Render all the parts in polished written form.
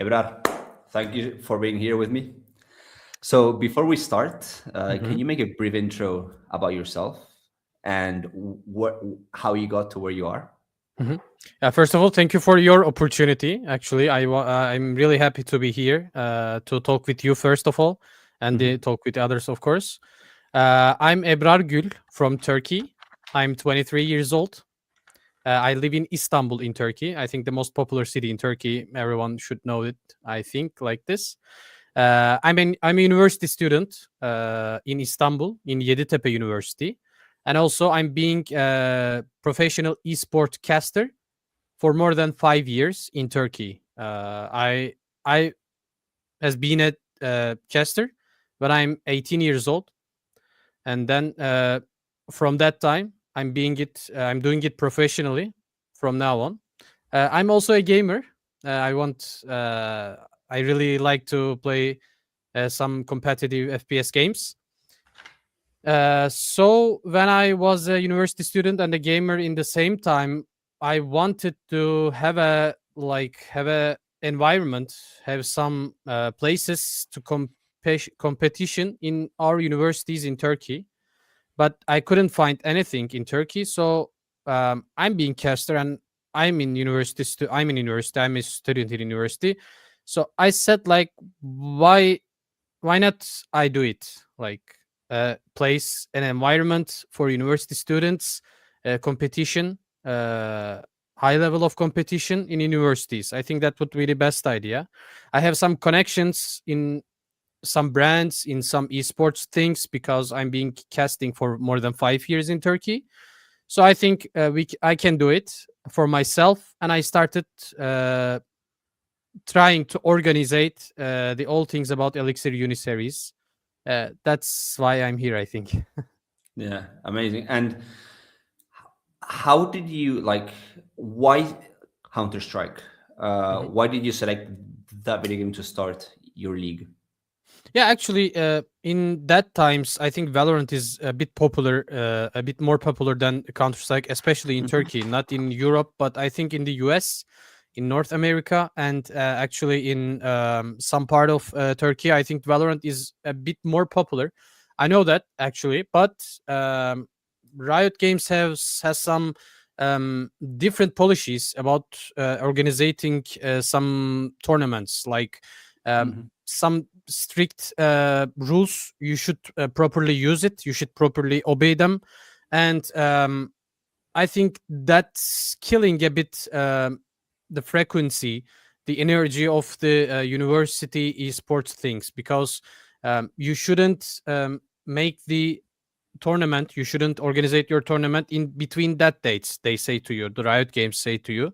Ebrar, thank you for being here with me. So before we start, can Mhm. you make a brief intro about yourself and how you got to where you are? Mhm. First of all, thank you for your opportunity. Actually, I'm really happy to be here to talk with you first of all, and Mhm. talk with others, of course. I'm Ebrar Gül from Turkey. I'm 23 years old. I live in Istanbul in Turkey. I think the most popular city in Turkey. Everyone should know it. I think like this. I'm a university student in Istanbul in Yeditepe University, and also I'm being a professional esport caster for more than 5 years in Turkey. I has been a caster when I'm 18 years old, and then from that time I'm doing it professionally from now on. I'm also a gamer. I really like to play some competitive FPS games. So when I was a university student and a gamer in the same time, I wanted to have a environment, have some places to competition in our universities in Turkey, but I couldn't find anything in Turkey. So I'm being caster and I'm in university. I'm a student in university. So I said like, why not I do it? Like place an environment for university students, competition, uh, high level of competition in universities. I think that would be the best idea. I have some connections in some brands in some esports things because I'm being casting for more than 5 years in Turkey. So I think I can do it for myself, and I started trying to organize the all things about Elixir Uni Series. That's why I'm here, I think. Yeah, amazing. And how did you like? Why Counter Strike? Mhm. Why did you select that video game to start your league? Yeah, actually, in that times, I think Valorant is a bit popular, a bit more popular than Counter Strike, especially in Mhm. Turkey, not in Europe, but I think in the US, in North America, and actually in some part of Turkey, I think Valorant is a bit more popular. I know that actually, but um, Riot Games has some different policies about organizing some tournaments, like some strict rules. You should properly use it. You should properly obey them, and I think that's killing a bit the frequency, the energy of the university esports things because you shouldn't make the tournament. You shouldn't organize your tournament in between that dates. They say to you, the Riot Games say to you,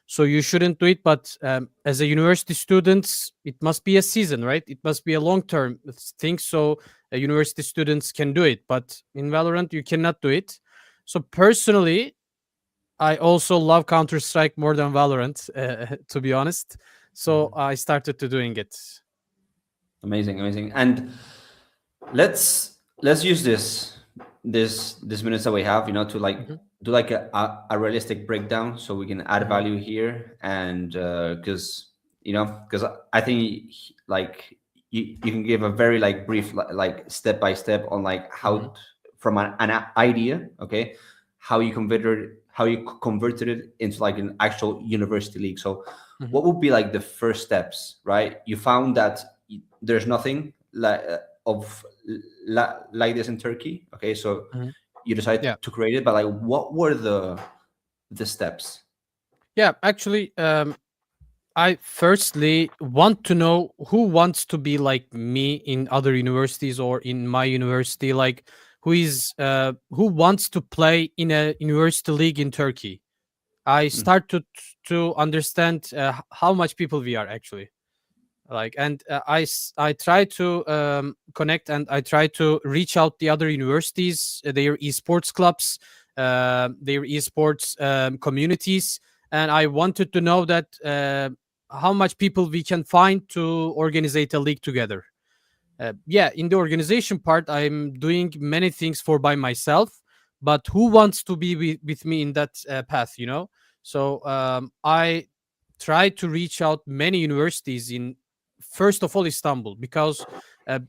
so you shouldn't do it. But as a university students, it must be a season, right? It must be a long term thing, so university students can do it. But in Valorant you cannot do it. So personally, I also love Counter Strike more than Valorant, to be honest. So I started to doing it. Amazing, amazing. And let's use this minutes that we have, to like Mhm. do like a realistic breakdown so we can add Mhm. value here. And because because I think like you can give a very like brief like step by step on like Mhm. how from an idea, okay, how you converted it into like an actual university league. So Mhm. what would be like the first steps, right? You found that there's nothing like of like this in Turkey. Okay, so Mhm. you decide Yeah. to create it, but like, what were the steps? Yeah. Actually, I firstly want to know who wants to be like me in other universities or in my university, like who wants to play in a university league in Turkey. I Mm, start to understand how much people we are actually like, and I try to connect, and I try to reach out the other universities, their esports clubs, their esports communities, and I wanted to know that how much people we can find to organize a league together. Yeah, in the organization part, I'm doing many things for by myself, but who wants to be with me in that path? So I try to reach out many universities in, first of all, Istanbul, because uh,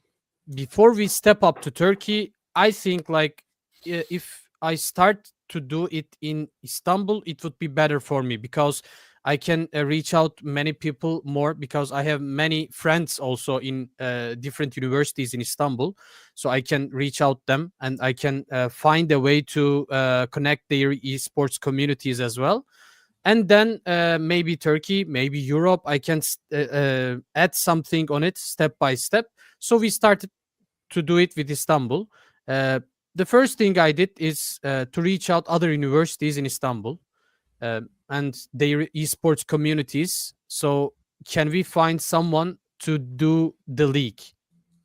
before we step up to Turkey, I think like if I start to do it in Istanbul, it would be better for me because I can reach out many people more because I have many friends also in different universities in Istanbul, so I can reach out them and I can find a way to connect their esports communities as well. And then maybe Turkey, maybe Europe, I can add something on it step by step. So we started to do it with Istanbul. Uh, the first thing I did is to reach out other universities in Istanbul and their esports communities. So can we find someone to do the league?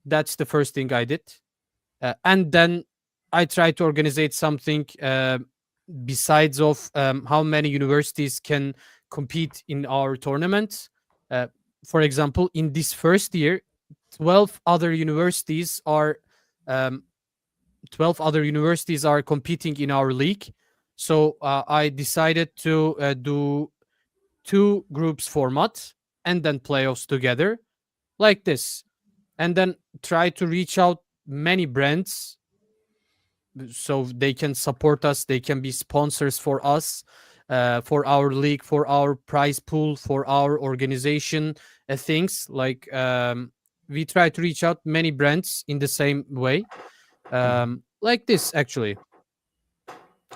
That's the first thing I did, and then I tried to organize something besides of how many universities can compete in our tournament. Uh, for example, in this first year, 12 other universities are um, 12 other universities are competing in our league. So I decided to do two groups format and then playoffs together like this, and then try to reach out many brands so they can support us, they can be sponsors for us, for our league, for our prize pool, for our organization, things like we try to reach out many brands in the same way, like this actually.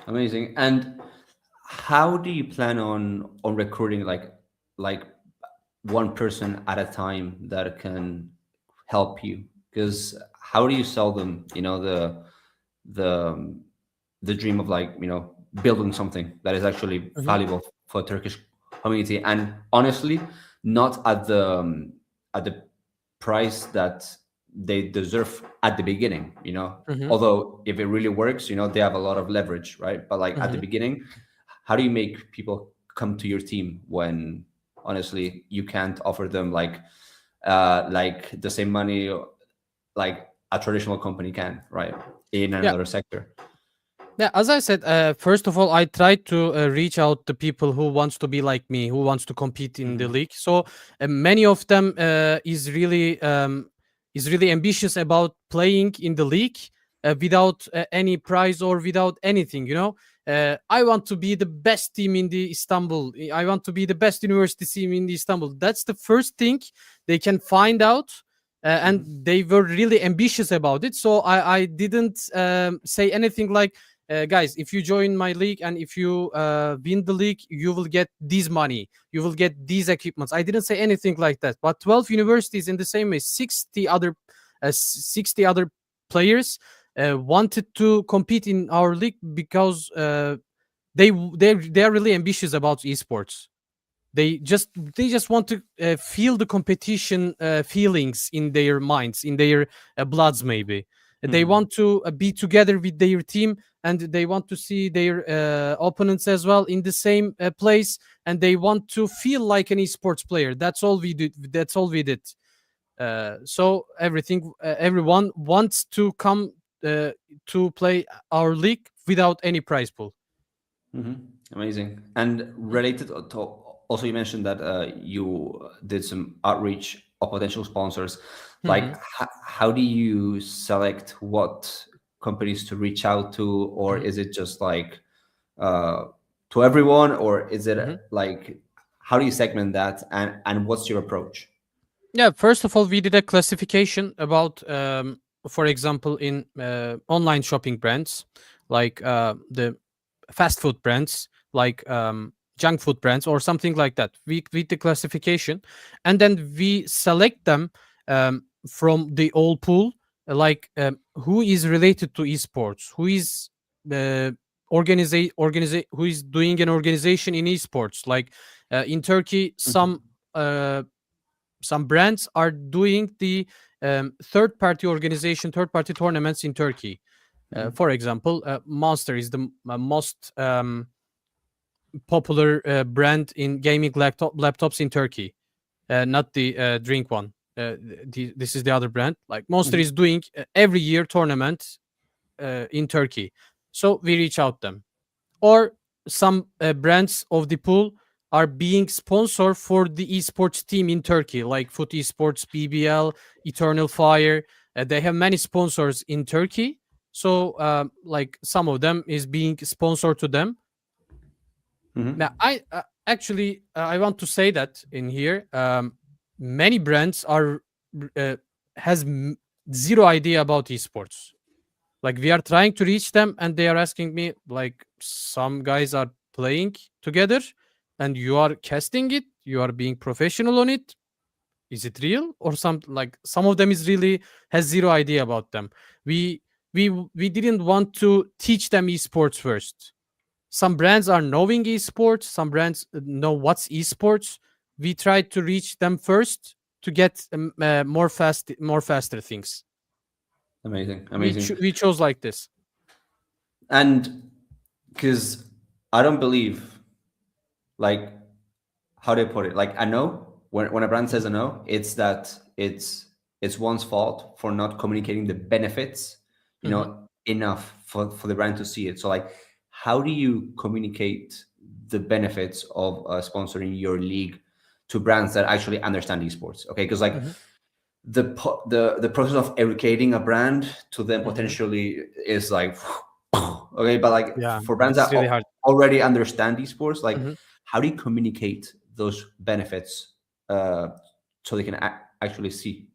Amazing. And how do you plan on recruiting like one person at a time that can help you? Because how do you sell them, the the dream of, like, building something that is actually Mhm, valuable for Turkish community, and honestly, not at the price that they deserve at the beginning. mhm, Although if it really works, they have a lot of leverage, right? But like at the mhm. beginning, how do you make people come to your team when honestly you can't offer them like the same money like a traditional company can, right, in Yeah, another sector? yeah, as I said, first of all, I try to reach out to people who wants to be like me, who wants to compete in the Hmm. league. So many of them is really ambitious about playing in the league without any prize or without anything. I want to be the best team in the Istanbul. I want to be the best university team in the Istanbul. That's the first thing they can find out. And Hmm. they were really ambitious about it. So I didn't say anything like, guys, if you join my league and if you win the league, you will get this money, you will get these equipments. I didn't say anything like that. But 12 universities in the same way, 60 other players wanted to compete in our league because they are really ambitious about esports. They just want to feel the competition feelings in their minds, in their bloods maybe. They Hmm. want to be together with their team, and they want to see their opponents as well in the same place, and they want to feel like an esports player. That's all we did. So everyone wants to come uh, to play our league without any prize pool. Hmm. Amazing. And related to, also you mentioned that you did some outreach of potential sponsors. Like, Mhm, how do you select what companies to reach out to, or mhm, is it just like uh, to everyone, or is it mhm. like, how do you segment that, and what's your approach? Yeah, first of all, we did a classification about, for example, in online shopping brands, like the fast food brands, like junk food brands, or something like that. We did the classification, and then we select them from the old pool, like who is related to esports, who is uh, who is doing an organization in esports. Like in Turkey, Hmm. some brands are doing the third party tournaments in Turkey. For example, Monster is the most popular brand in gaming laptops in Turkey, not the drink one. This is the other brand. Like Monster is Hmm. doing every year tournament in Turkey, so we reach out them, or some brands of the pool are being sponsored for the esports team in Turkey, like Foot Esports, BBL, Eternal Fire. They have many sponsors in Turkey. So, like some of them is being sponsored to them. Now, Hmm. I actually I want to say that in here, many brands are uh, has zero idea about esports. Like we are trying to reach them, and they are asking me like some guys are playing together, and you are casting it. You are being professional on it. Is it real or something? Like some of them is really has zero idea about them. We we didn't want to teach them esports first. Some brands are knowing esports, some brands know what's esports. We tried to reach them first to get more faster things. Amazing, amazing. We chose like this. And because I don't believe, like, how do I put it? Like, I know when a brand says a no, it's that it's one's fault for not communicating the benefits, Hmm. enough for the brand to see it. So, like, how do you communicate the benefits of sponsoring your league to brands that actually understand esports? Okay, because like Hmm. the process of educating a brand to them Hmm. potentially is like okay, but like Yeah, for brands it's that really hard. already understand esports, like Hmm. how do you communicate those benefits uh, so they can actually see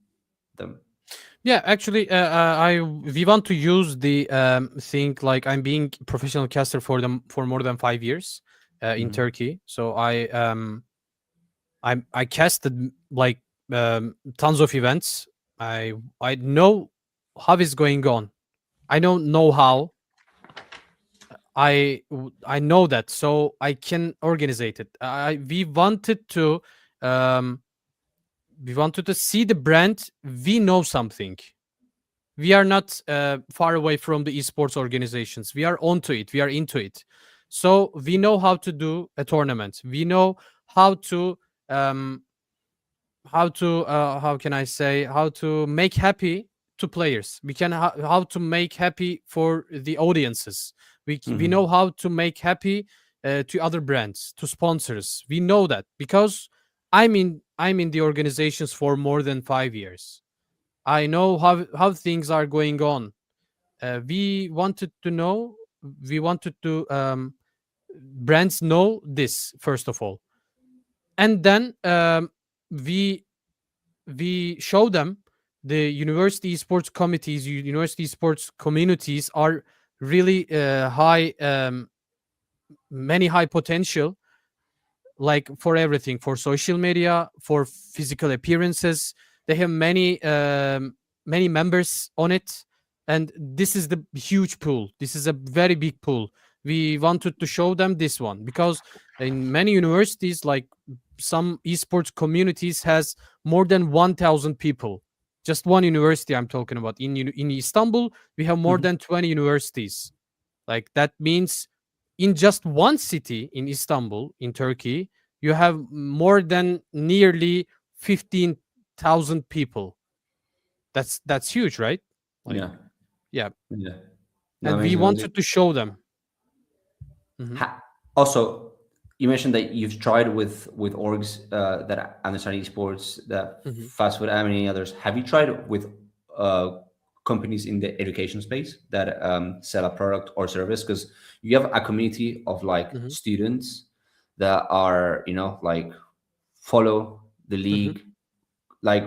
them? Yeah, actually, I we want to use the thing like I'm being professional caster for them for more than 5 years in Hmm. Turkey. So I casted like tons of events. I know how it's going on. I don't know how. I know that, so I can organize it. Um, we wanted to see the brand. We know something. We are not far away from the esports organizations. We are onto it. We are into it. So we know how to do a tournament. We know how to um, how can I say, how to make happy to players. We can how to make happy for the audiences. We know Hmm. how to make happy to other brands, to sponsors. We know that because I'm in the organizations for more than 5 years. I know how things are going on. We wanted to know. We wanted to brands know this first of all, and then we we show them the university sports committees, university sports communities are really high, many high potential, like for everything, for social media, for physical appearances. They have many members on it, and this is the huge pool. This is a very big pool. We wanted to show them this one because in many universities, like some esports communities has more than 1000 people. Just one university I'm talking about. In Istanbul we have more Hmm. than 20 universities. Like that means in just one city in Istanbul, in Turkey, you have more than nearly 15,000 people. That's huge, right? Like, Yeah, yeah. yeah. No, And we amazing, amazing. wanted to show them. Hmm. Also, you mentioned that you've tried with orgs that understand esports, that Hmm. fast food, and many others. Have you tried with uh, companies in the education space that sell a product or service? Because you have a community of like Hmm. students that are, like follow the Hmm. league, like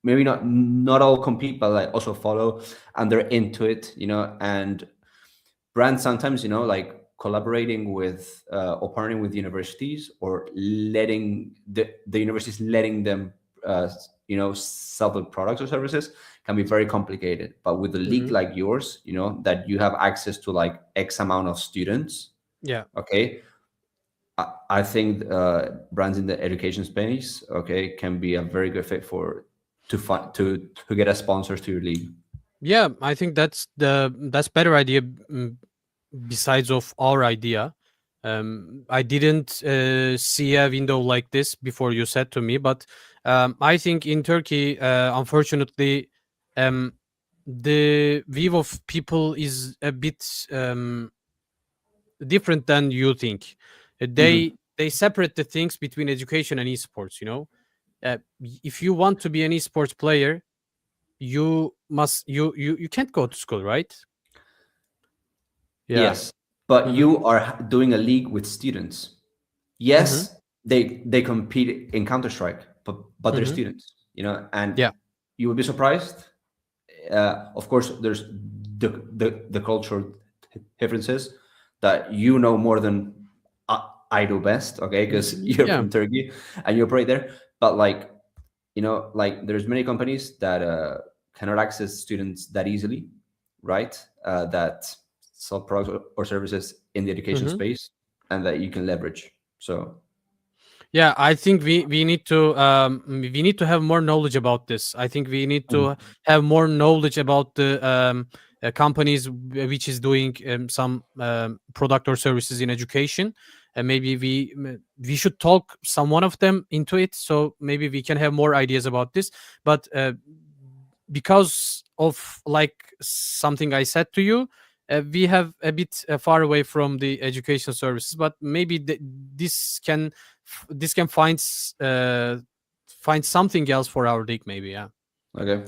maybe not all compete, but like also follow, and they're into it, and brands sometimes, like collaborating with or partnering with universities, or letting the universities letting them uh, sell the products or services, can be very complicated. But with a league Hmm. like yours, that you have access to like x amount of students, Yeah. okay, I think brands in the education space, okay, can be a very good fit for to find to get a sponsors to your league. Yeah, I think that's better idea, besides of our idea. I didn't see a window like this before you said to me, but I think in Turkey, unfortunately, um, the view of people is a bit different than you think. They Hmm. they separate the things between education and esports. If you want to be an esports player, you can't go to school, right? Yeah. Yes, but Mm-hmm. you are doing a league with students. Mm-hmm. Yes, they compete in Counter Strike, but they're Mm-hmm. students, and Yeah. you would be surprised. Of course, there's the cultural differences that you know more than I do best. Okay, because you're Yeah. from Turkey and you operate there. But like, like there's many companies that cannot access students that easily, right? That sell products or services in the education Mm-hmm. space and that you can leverage. So Yeah, I think we need to have more knowledge about this. I think we need to Mhm. have more knowledge about the companies which is doing some product or services in education, and maybe we should talk some one of them into it. So maybe we can have more ideas about this. But because of like something I said to you, we have a bit far away from the education services. But maybe this can this can find something else for our league, maybe. Yeah, okay,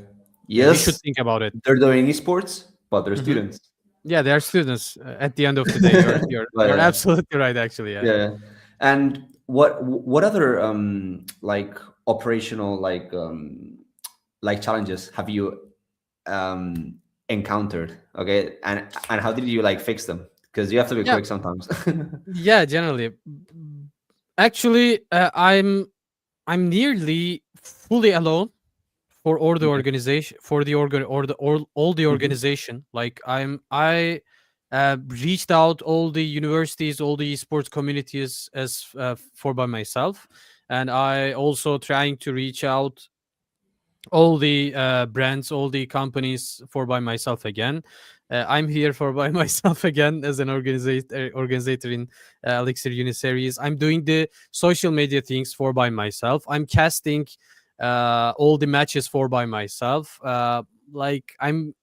we should yes, think about it. they're doing esports, but they're Hmm. students. Yeah, they are students at the end of the day. But You're absolutely right, actually. Yeah. yeah, yeah. And what other like operational like challenges have you encountered? Okay, and how did you like fix them? Because you have to be Yeah. quick sometimes. Yeah, generally. Actually, I'm nearly fully alone for all the Okay. organization, for the organ or the all the Mhm. organization. Like I reached out all the universities, all the esports communities as for by myself, and I also trying to reach out all the brands, all the companies for by myself again. I'm here for by myself again as an organizer in Elixir Uni Series. I'm doing the social media things for by myself. I'm casting all the matches for by myself. Like I'm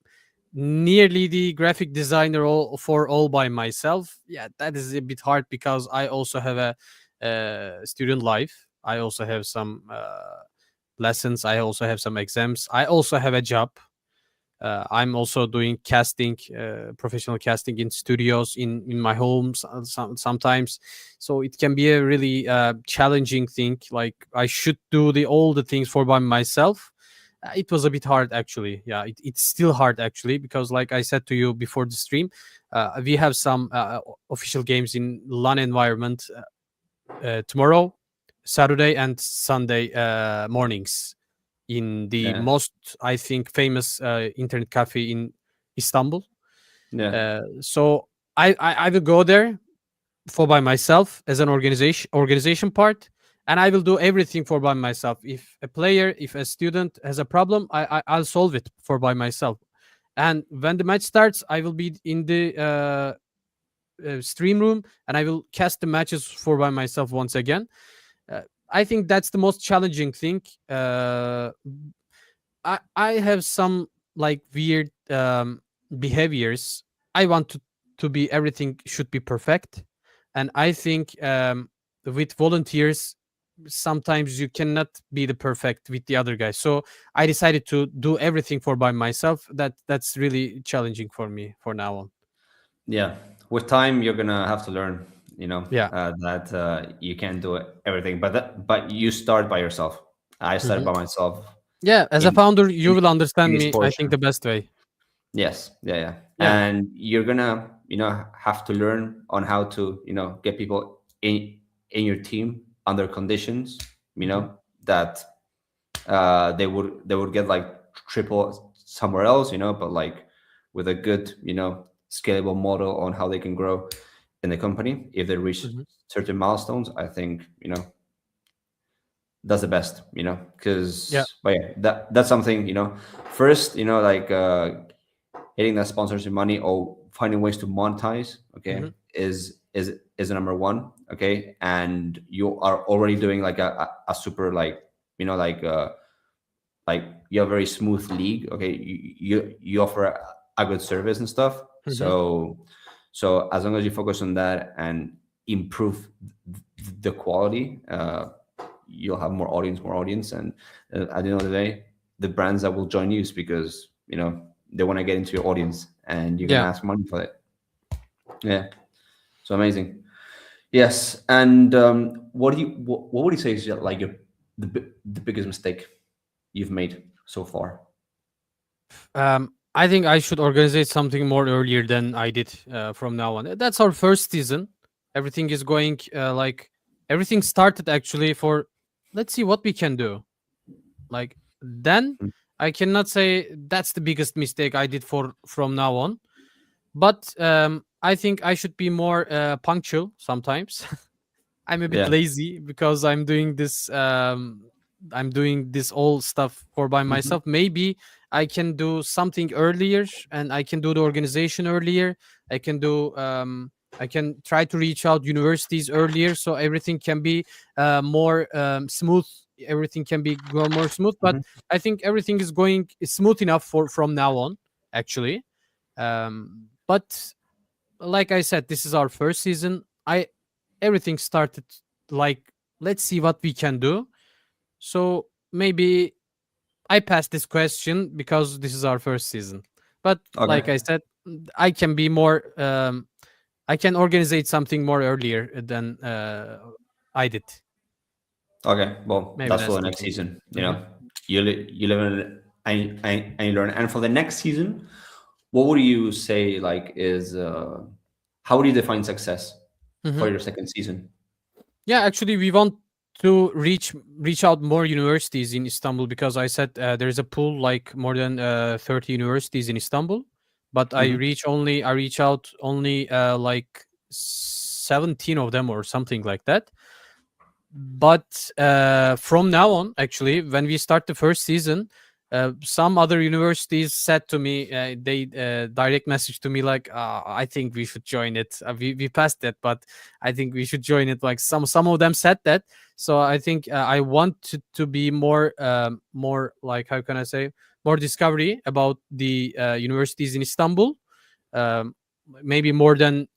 nearly the graphic designer all by myself. Yeah, that is a bit hard because I also have a student life. I also have some lessons. I also have some exams. I also have a job. I'm also doing casting, professional casting in studios in my home sometimes. So it can be a really challenging thing. Like I should do the all the things for by myself. It was a bit hard actually. Yeah, it's still hard actually because like I said to you before the stream, we have some official games in LAN environment tomorrow, Saturday and Sunday mornings in the Yeah, most, I think, famous internet cafe in Istanbul. yeah, So I will go there for by myself as an organization part, and I will do everything for by myself. If a player, if a student has a problem, I'll solve it for by myself. And when the match starts, I will be in the stream room and I will cast the matches for by myself once again. uh, I think that's the most challenging thing. I have some like weird behaviors. I want to be everything should be perfect, and I think with volunteers sometimes you cannot be the perfect with the other guy. So I decided to do everything for by myself. That's really challenging for me for now on. yeah. With time, you're gonna have to learn. Yeah. That you can't do everything, but you start by yourself. I started Mhm. by myself Yeah, as a in founder, you in, will in understand this me, I think, portion. the best way. Yes, yeah, yeah. Yeah. And you're gonna, have to learn on how to, get people in your team under conditions, Hmm. that they would get like triple somewhere else, but like with a good, scalable model on how they can grow in the company if they reach Hmm. certain milestones. I think, that's the best, Yeah. because but yeah, that's something, first, like hitting that sponsorship money or finding ways to monetize, okay, Hmm. is the number one, okay, and you are already doing like a super like, like you have a very smooth league, okay, you offer a good service and stuff, Hmm. so as long as you focus on that and improve the quality, you'll have more audience, and at the end of the day, the brands that will join you is because they want to get into your audience, and you're gonna Yeah. ask money for it. Yeah, so amazing. Yes, and what would you say is like the biggest mistake you've made so far? I think I should organize something more earlier than I did from now on. That's our first season. Everything is going like everything started actually for let's see what we can do. Like then I cannot say that's the biggest mistake I did for from now on. But I think I should be more punctual sometimes. I'm a bit Yeah. lazy because I'm doing this all stuff for by Hmm. myself. Maybe I can do something earlier and I can do the organization earlier. I can do I can try to reach out universities earlier so everything can be more smooth. Everything can be go more smooth. But Hmm. I think everything is going smooth enough for from now on. Actually, but like I said, this is our first season. I Everything started like let's see what we can do. So maybe I passed this question because this is our first season. But like Okay. I said, I can be more I can organize something more earlier than I did. Okay. Well, Maybe that's for that's the the next thing. season. Hmm. You live in it, and you learn. And for the next season, what would you say like is how would you define success for Hmm. your second season? Yeah, actually, we want to reach out more universities in Istanbul because I said there is a pool like more than 30 universities in Istanbul, but Hmm. I reach out only like 17 of them or something like that. But from now on, actually, when we start the first season, some other universities said to me, they direct message to me like, "I think we should join it. We passed it, but I think we should join it." Like some of them said that. So I think I want to be more more like how can I say more discovery about the universities in Istanbul. Um, Maybe more than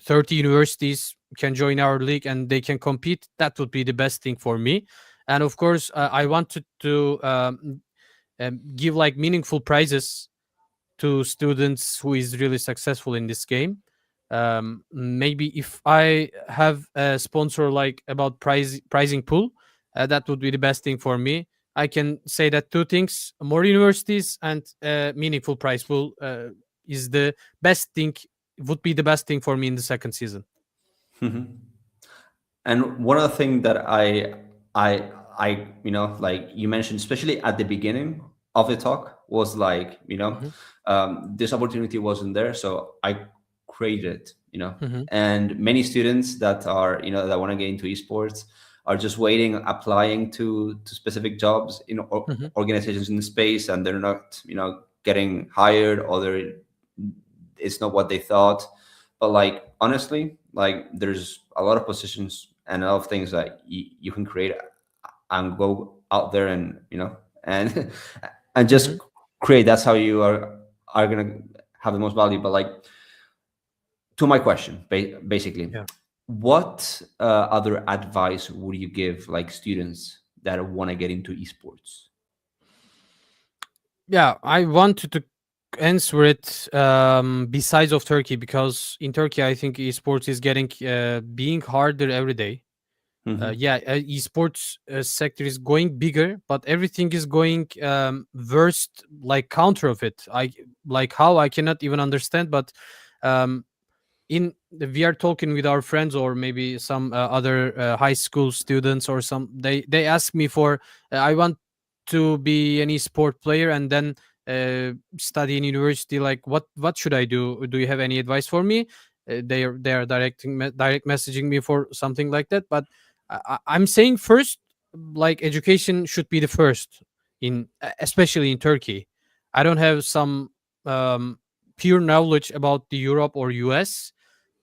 30 universities can join our league and they can compete. That would be the best thing for me. And of course I wanted to give like meaningful prizes to students who is really successful in this game. Maybe if I have a sponsor like about pricing pool, that would be the best thing for me. I can say that two things: more universities and meaningful prize pool is the best thing. Would be the best thing for me in the second season. And one other thing that I like you mentioned, especially at the beginning of the talk, was like Hmm. this opportunity wasn't there, so I created it. Hmm. And many students that are that want to get into esports are just waiting, applying to specific jobs in Hmm. organizations in the space, and they're not getting hired, or it's not what they thought. But like honestly, like there's a lot of positions and a lot of things that you can create and go out there and and and just Hmm. create. That's how you are gonna have the most value. But like to my question, basically, Yeah. what other advice would you give like students that want to get into esports? Yeah, I wanted to answer it besides of Turkey because in Turkey I think esports is getting being harder every day. Hmm. Yeah, esports sector is going bigger, but everything is going worst like counter of it. I like how I cannot even understand, but um, we are talking with our friends or maybe some other high school students or some they ask me for I want to be an esport player and then study in university, like what should I do you have any advice for me? They are direct messaging me for something like that, but I'm saying first, like education should be the first in especially in Turkey. I don't have some um, pure knowledge about the Europe or US,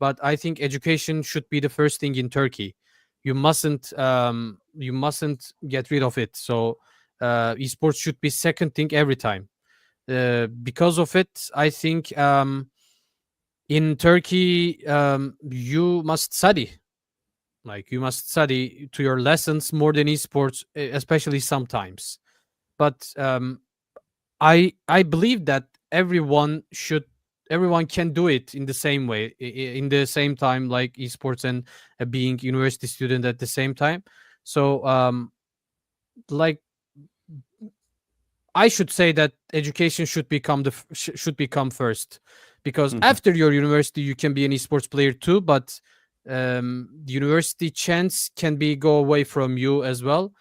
but I think education should be the first thing in Turkey. You mustn't get rid of it. So esports should be second thing every time. Because of it, I think In Turkey, you must study. Like you must study to your lessons more than esports, especially sometimes. But I believe that everyone can do it in the same way, in the same time, like esports and being university student at the same time. So like I should say that education should become should become first, because Mhm. after your university you can be an esports player too, but the university chance can be go away from you as well.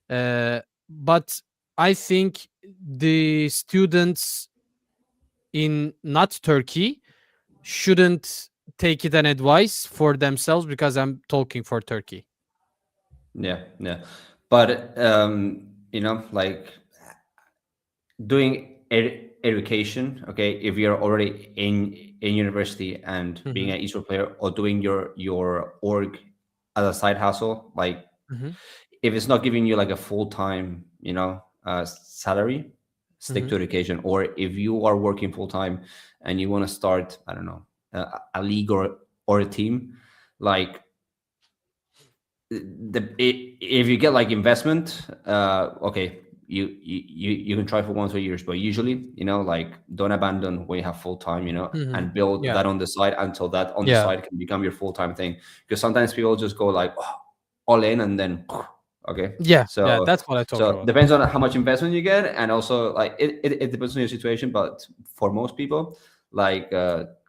But I think the students in not Turkey shouldn't take it an advice for themselves, because I'm talking for Turkey. Yeah, yeah. But like doing education, okay, if you're already in university and being Hmm. an esports player or doing your org as a side hustle, like Hmm. if it's not giving you like a full-time salary, stick Hmm. to education. Or if you are working full-time and you want to start, I don't know, a league or a team, like if you get like investment, okay, you can try for 1 or 2 years, but usually, like don't abandon when you have full time, Hmm. and build Yeah. that on the side until that on the Yeah. side can become your full time thing. Because sometimes people just go like, oh, all in and then okay. Yeah. Yeah. So That's what I talk so about. depends on how much investment you get, and also like it depends on your situation. But for most people, like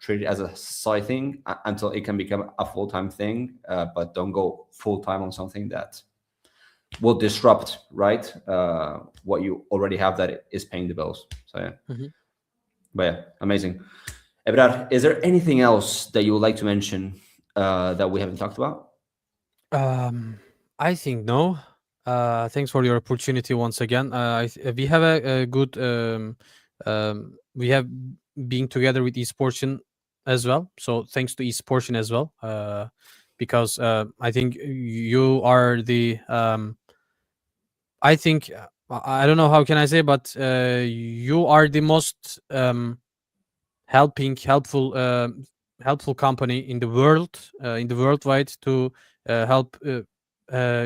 treat it as a side thing until it can become a full-time thing, but don't go full-time on something that will disrupt, right, what you already have that is paying the bills. So yeah. Mhm. But yeah, amazing. Ebrar, is there anything else that you would like to mention that we haven't talked about? Um, I think no. Thanks for your opportunity once again. We have a good we have been together with esportion as well. So thanks to esportion as well. Because I think you are the I think I don't know how can I say, but you are the most helpful helpful company in the worldwide to help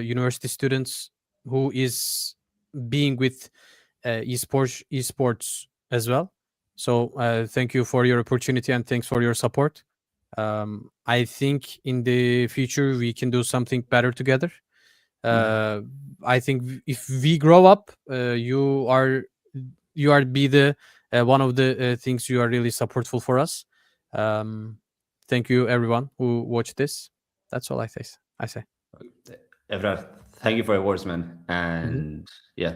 university students who is being with esports as well. So thank you for your opportunity and thanks for your support. I think in the future we can do something better together. Mhm. uh, I think if we grow up, you are be the one of the things you are really supportful for us. Um, Thank you everyone who watched this. That's all I say. Ebrar, thank you for your words, man, Mhm. and yeah,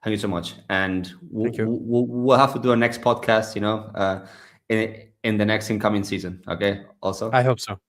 thank you so much. And Thank you. we'll have to do a next podcast, in the next incoming season. Okay. Also. I hope so.